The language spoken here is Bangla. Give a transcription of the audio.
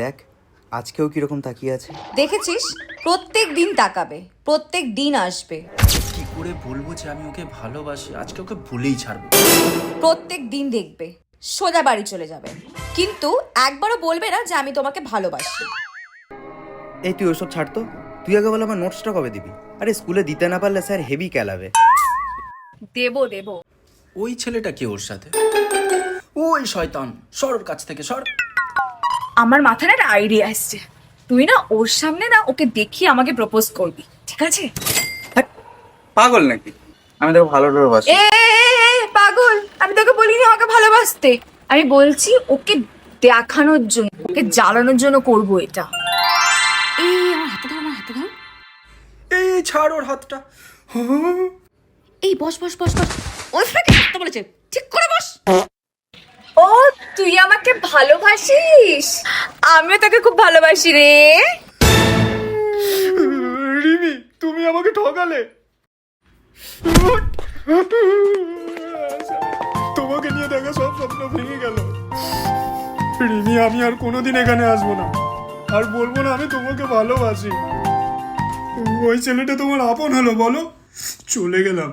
দেখ আজকেও কিরকম তাকিয়ে আছে। দেখেছিস, প্রত্যেক দিন তাকাবে, প্রত্যেক দিন আসবে, কি করে বলবো যে আমি ওকে ভালোবাসি? আজকে ওকে ভুলেই ছাড়বো। প্রত্যেক দিন দেখবে, সোজা বাড়ি চলে যাবে, কিন্তু একবারও বলবে না যে আমি তোমাকে ভালোবাসি। এই তুই ওসব ছাড় তো, তুই আগে বল আমার নোটসটা কবে দিবি? আরে স্কুলে দিতে না পারলে স্যার হেভি ক্যালাবে। দেবো। ওই ছেলেটা কে ওর সাথে? ওই শয়তান, সর ওর কাছ থেকে সর। আমার মাথায় একটা আইডিয়া আসছে। তুই না ওর সামনে না ওকে দেখিয়ে আমাকে প্রপোজ করবি, ঠিক আছে? পাগল নাকি? আমি তোকে ভালোবাসি। এ পাগল, আমি তোকে বলিনি আমাকে ভালোবাসতে। আমি বলছি ওকে দেখানোর জন্য, ওকে জ্বালানোর জন্য করবো এটা। এই আমার হাতে ধর। এই ছাড় ওর হাতটা। এই বস। ওই ফাঁকে থাকতে বলেছে, ঠিক করে বস। ও তুই আমাকে ভালোবাসিস? আমিও তোকে খুব ভালোবাসি রে। রিমি, তুমি আমাকে ঠকালে। তোমাকে নিয়ে দেখা সব স্বপ্ন ভেঙে গেল। রিমি, আমি আর কোনোদিন এখানে আসবো না, আর বলবো না আমি তোমাকে ভালোবাসি। ওই ছেলেটা তোমার আপন হলো বলো? চলে গেলাম।